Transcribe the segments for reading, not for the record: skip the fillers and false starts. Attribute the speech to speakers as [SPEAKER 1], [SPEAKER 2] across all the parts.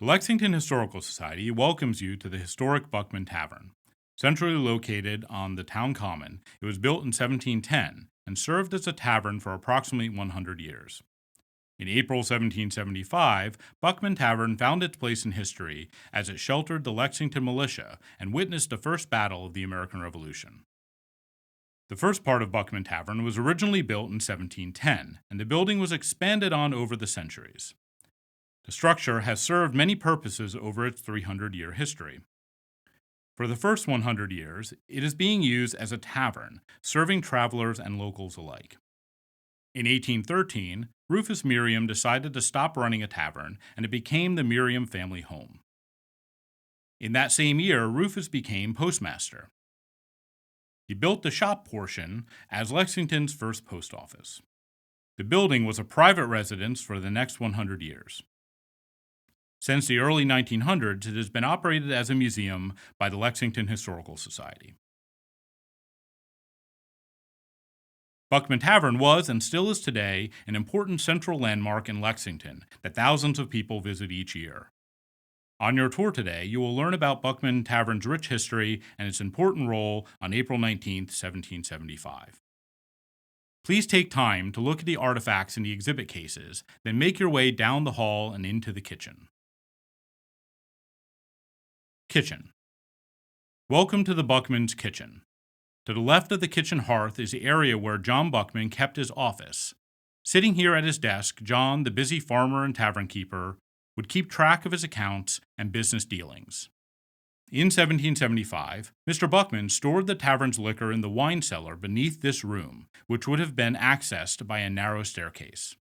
[SPEAKER 1] The Lexington Historical Society welcomes you to the historic Buckman Tavern. Centrally located on the town common, it was built in 1710 and served as a tavern for approximately 100 years. In April 1775, Buckman Tavern found its place in history as it sheltered the Lexington militia and witnessed the first battle of the American Revolution. The first part of Buckman Tavern was originally built in 1710, and the building was expanded on over the centuries. The structure has served many purposes over its 300-year history. For the first 100 years, it is being used as a tavern, serving travelers and locals alike. In 1813, Rufus Merriam decided to stop running a tavern, and it became the Merriam family home. In that same year, Rufus became postmaster. He built the shop portion as Lexington's first post office. The building was a private residence for the next 100 years. Since the early 1900s, it has been operated as a museum by the Lexington Historical Society. Buckman Tavern was, and still is today, an important central landmark in Lexington that thousands of people visit each year. On your tour today, you will learn about Buckman Tavern's rich history and its important role on April 19, 1775. Please take time to look at the artifacts in the exhibit cases, then make your way down the hall and into the kitchen. Kitchen. Welcome to the Buckman's kitchen. To the left of the kitchen hearth is the area where John Buckman kept his office. Sitting here at his desk, John, the busy farmer and tavern keeper, would keep track of his accounts and business dealings. In 1775, Mr. Buckman stored the tavern's liquor in the wine cellar beneath this room, which would have been accessed by a narrow staircase.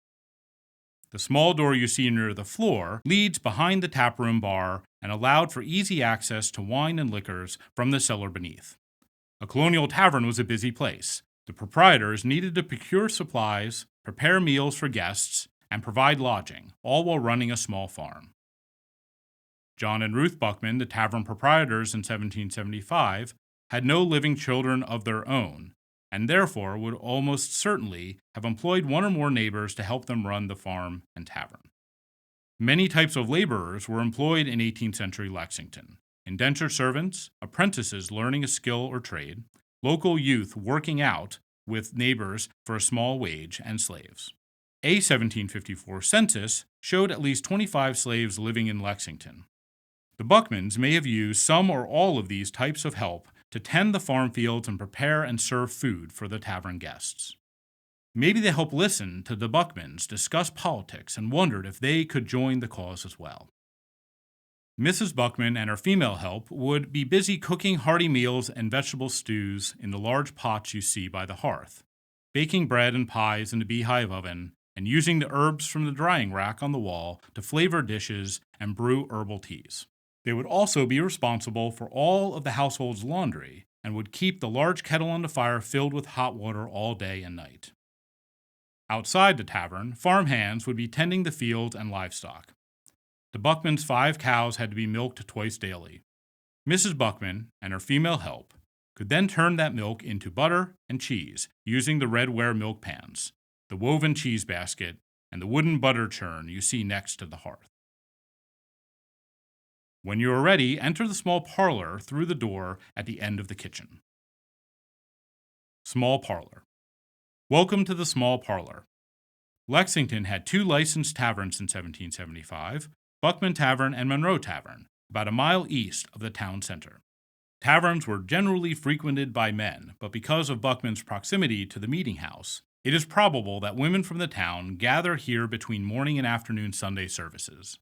[SPEAKER 1] The small door you see near the floor leads behind the taproom bar and allowed for easy access to wine and liquors from the cellar beneath. A colonial tavern was a busy place. The proprietors needed to procure supplies, prepare meals for guests, and provide lodging, all while running a small farm. John and Ruth Buckman, the tavern proprietors in 1775, had no living children of their own, and therefore would almost certainly have employed one or more neighbors to help them run the farm and tavern. Many types of laborers were employed in 18th century Lexington: indentured servants, apprentices learning a skill or trade, local youth working out with neighbors for a small wage, and slaves. A 1754 census showed at least 25 slaves living in Lexington. The Buckmans may have used some or all of these types of help to tend the farm fields and prepare and serve food for the tavern guests. Maybe they helped listen to the Buckmans discuss politics and wondered if they could join the cause as well. Mrs. Buckman and her female help would be busy cooking hearty meals and vegetable stews in the large pots you see by the hearth, baking bread and pies in the beehive oven, and using the herbs from the drying rack on the wall to flavor dishes and brew herbal teas. They would also be responsible for all of the household's laundry and would keep the large kettle on the fire filled with hot water all day and night. Outside the tavern, farm hands would be tending the fields and livestock. The Buckmans' 5 cows had to be milked twice daily. Mrs. Buckman and her female help could then turn that milk into butter and cheese using the redware milk pans, the woven cheese basket, and the wooden butter churn you see next to the hearth. When you are ready, enter the small parlor through the door at the end of the kitchen. Small parlor. Welcome to the small parlor. Lexington had 2 licensed taverns in 1775, Buckman Tavern and Monroe Tavern, about a mile east of the town center. Taverns were generally frequented by men, but because of Buckman's proximity to the meeting house, it is probable that women from the town gather here between morning and afternoon Sunday services.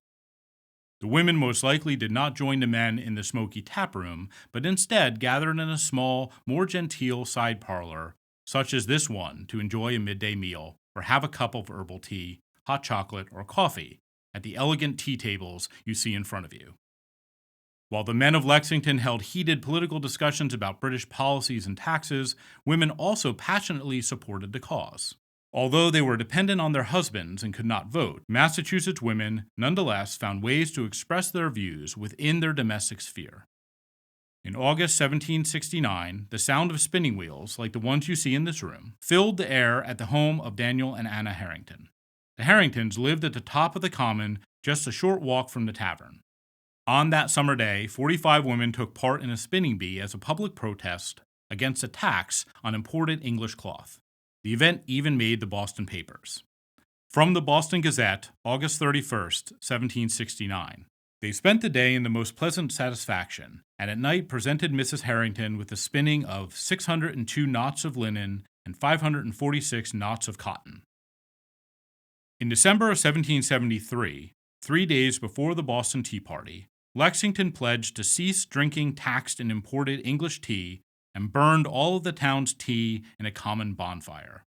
[SPEAKER 1] The women most likely did not join the men in the smoky taproom, but instead gathered in a small, more genteel side parlor, such as this one, to enjoy a midday meal or have a cup of herbal tea, hot chocolate, or coffee at the elegant tea tables you see in front of you. While the men of Lexington held heated political discussions about British policies and taxes, women also passionately supported the cause. Although they were dependent on their husbands and could not vote, Massachusetts women nonetheless found ways to express their views within their domestic sphere. In August 1769, the sound of spinning wheels, like the ones you see in this room, filled the air at the home of Daniel and Anna Harrington. The Harringtons lived at the top of the common, just a short walk from the tavern. On that summer day, 45 women took part in a spinning bee as a public protest against a tax on imported English cloth. The event even made the Boston papers. From the Boston Gazette, August 31st, 1769. They spent the day in the most pleasant satisfaction, and at night presented Mrs. Harrington with the spinning of 602 knots of linen and 546 knots of cotton. In December of 1773, 3 days before the Boston Tea Party, Lexington pledged to cease drinking taxed and imported English tea and burned all of the town's tea in a common bonfire.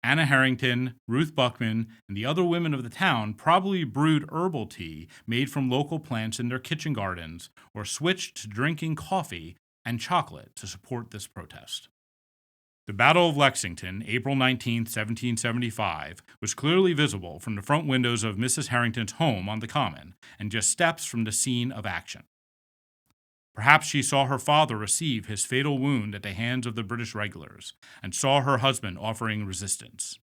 [SPEAKER 1] Anna Harrington, Ruth Buckman, and the other women of the town probably brewed herbal tea made from local plants in their kitchen gardens or switched to drinking coffee and chocolate to support this protest. The Battle of Lexington, April 19, 1775, was clearly visible from the front windows of Mrs. Harrington's home on the Common and just steps from the scene of action. Perhaps she saw her father receive his fatal wound at the hands of the British regulars and saw her husband offering resistance.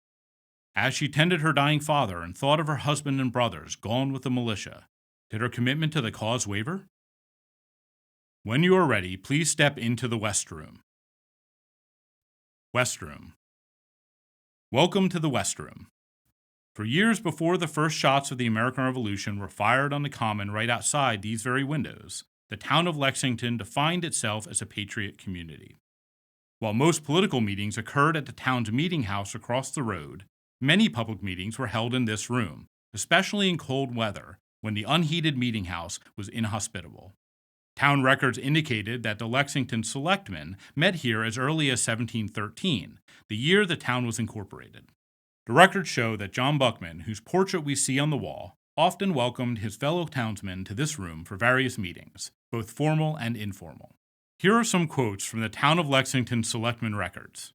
[SPEAKER 1] As she tended her dying father and thought of her husband and brothers gone with the militia, did her commitment to the cause waver? When you are ready, please step into the West Room. West Room. Welcome to the West Room. For years before the first shots of the American Revolution were fired on the Common right outside these very windows, the town of Lexington defined itself as a patriot community. While most political meetings occurred at the town's meeting house across the road, many public meetings were held in this room, especially in cold weather when the unheated meeting house was inhospitable. Town records indicated that the Lexington selectmen met here as early as 1713, the year the town was incorporated. The records show that John Buckman, whose portrait we see on the wall, often welcomed his fellow townsmen to this room for various meetings, both formal and informal. Here are some quotes from the Town of Lexington selectmen records.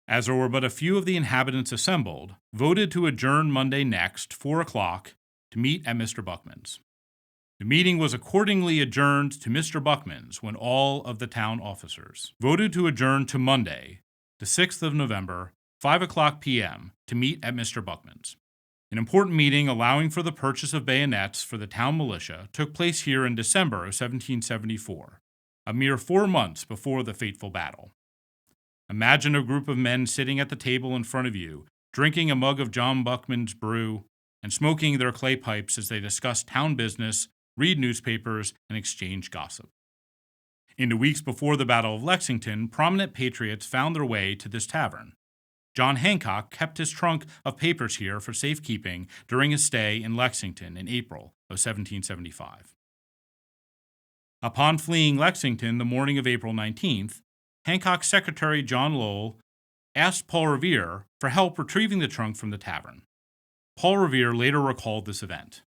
[SPEAKER 1] As there were but a few of the inhabitants assembled, voted to adjourn Monday next, 4 o'clock, to meet at Mr. Buckman's. The meeting was accordingly adjourned to Mr. Buckman's when all of the town officers voted to adjourn to Monday, the 6th of November, 5 o'clock p.m., to meet at Mr. Buckman's. An important meeting allowing for the purchase of bayonets for the town militia took place here in December of 1774, a mere 4 months before the fateful battle. Imagine a group of men sitting at the table in front of you, drinking a mug of John Buckman's brew, and smoking their clay pipes as they discuss town business, read newspapers, and exchange gossip. In the weeks before the Battle of Lexington, prominent patriots found their way to this tavern. John Hancock kept his trunk of papers here for safekeeping during his stay in Lexington in April of 1775. Upon fleeing Lexington the morning of April 19th, Hancock's secretary John Lowell asked Paul Revere for help retrieving the trunk from the tavern. Paul Revere later recalled this event.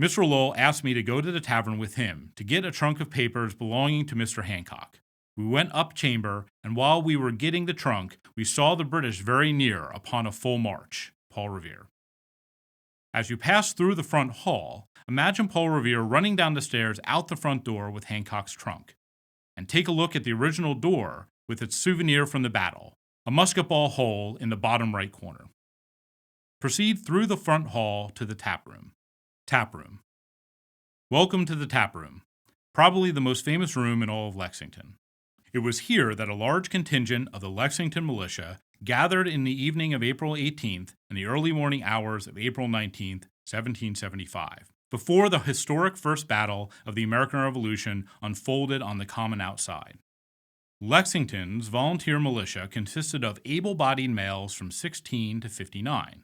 [SPEAKER 1] Mr. Lowell asked me to go to the tavern with him to get a trunk of papers belonging to Mr. Hancock. We went up chamber, and while we were getting the trunk, we saw the British very near upon a full march. Paul Revere. As you pass through the front hall, imagine Paul Revere running down the stairs out the front door with Hancock's trunk. And take a look at the original door with its souvenir from the battle, a musket ball hole in the bottom right corner. Proceed through the front hall to the tap room. Tap room. Welcome to the tap room, probably the most famous room in all of Lexington. It was here that a large contingent of the Lexington militia gathered in the evening of April 18th and the early morning hours of April 19th, 1775, before the historic first battle of the American Revolution unfolded on the Common outside. Lexington's volunteer militia consisted of able-bodied males from 16 to 59.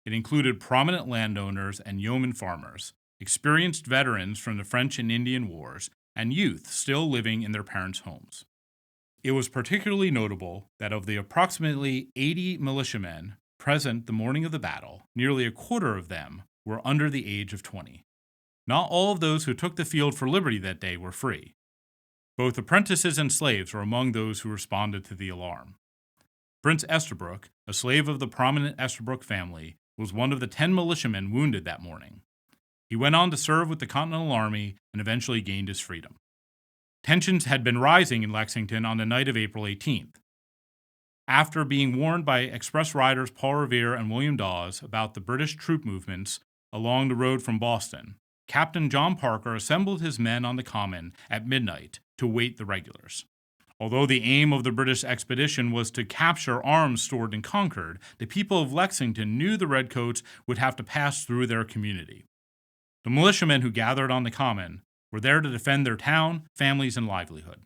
[SPEAKER 1] It included prominent landowners and yeoman farmers, experienced veterans from the French and Indian Wars, and youth still living in their parents' homes. It was particularly notable that of the approximately 80 militiamen present the morning of the battle, nearly a quarter of them were under the age of 20. Not all of those who took the field for liberty that day were free. Both apprentices and slaves were among those who responded to the alarm. Prince Estabrook, a slave of the prominent Estabrook family, was one of the 10 militiamen wounded that morning. He went on to serve with the Continental Army and eventually gained his freedom. Tensions had been rising in Lexington on the night of April 18th. After being warned by express riders Paul Revere and William Dawes about the British troop movements along the road from Boston, Captain John Parker assembled his men on the common at midnight to await the regulars. Although the aim of the British expedition was to capture arms stored in Concord, the people of Lexington knew the Redcoats would have to pass through their community. The militiamen who gathered on the common were there to defend their town, families, and livelihood.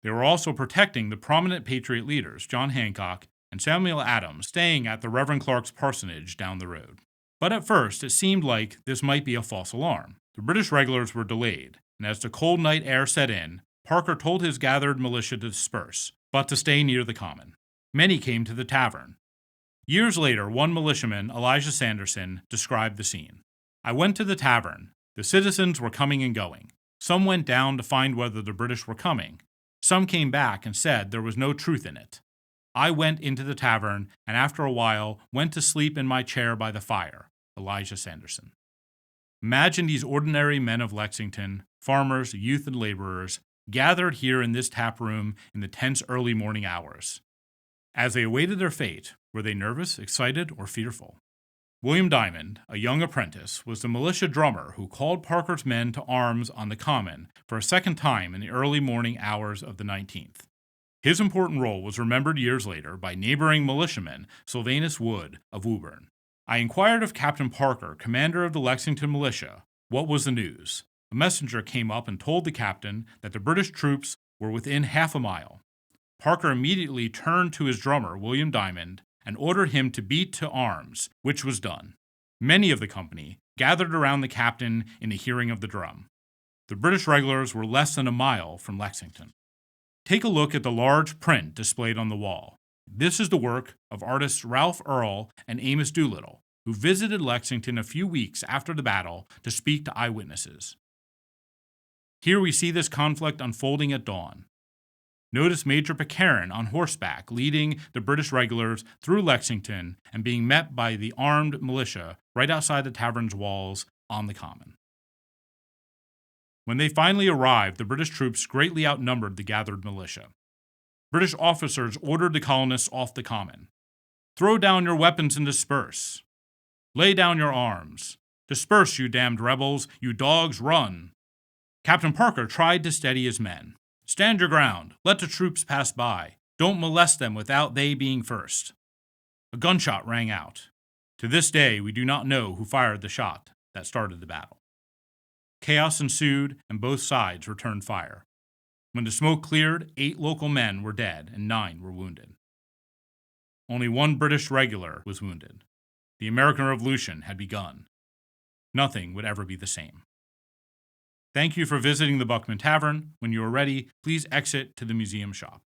[SPEAKER 1] They were also protecting the prominent Patriot leaders, John Hancock and Samuel Adams, staying at the Reverend Clark's parsonage down the road. But at first, it seemed like this might be a false alarm. The British regulars were delayed, and as the cold night air set in, Parker told his gathered militia to disperse, but to stay near the common. Many came to the tavern. Years later, one militiaman, Elijah Sanderson, described the scene. "I went to the tavern. The citizens were coming and going. Some went down to find whether the British were coming. Some came back and said there was no truth in it. I went into the tavern and after a while went to sleep in my chair by the fire." Elijah Sanderson. Imagine these ordinary men of Lexington, farmers, youth, and laborers, gathered here in this tap room in the tense early morning hours. As they awaited their fate, were they nervous, excited, or fearful? William Diamond, a young apprentice, was the militia drummer who called Parker's men to arms on the common for a second time in the early morning hours of the 19th. His important role was remembered years later by neighboring militiaman Sylvanus Wood of Woburn. I inquired of Captain Parker, commander of the Lexington militia, what was the news. A messenger came up and told the captain that the British troops were within half a mile. Parker immediately turned to his drummer, William Diamond, and ordered him to beat to arms, which was done. Many of the company gathered around the captain in the hearing of the drum. The British regulars were less than a mile from Lexington. Take a look at the large print displayed on the wall. This is the work of artists Ralph Earl and Amos Doolittle, who visited Lexington a few weeks after the battle to speak to eyewitnesses. Here we see this conflict unfolding at dawn. Notice Major Pitcairn on horseback leading the British regulars through Lexington and being met by the armed militia right outside the tavern's walls on the common. When they finally arrived, the British troops greatly outnumbered the gathered militia. British officers ordered the colonists off the common. "Throw down your weapons and disperse. Lay down your arms. Disperse, you damned rebels, you dogs, run." Captain Parker tried to steady his men. "Stand your ground. Let the troops pass by. Don't molest them without they being first." A gunshot rang out. To this day, we do not know who fired the shot that started the battle. Chaos ensued, and both sides returned fire. When the smoke cleared, 8 local men were dead and 9 were wounded. Only 1 British regular was wounded. The American Revolution had begun. Nothing would ever be the same. Thank you for visiting the Buckman Tavern. When you are ready, please exit to the museum shop.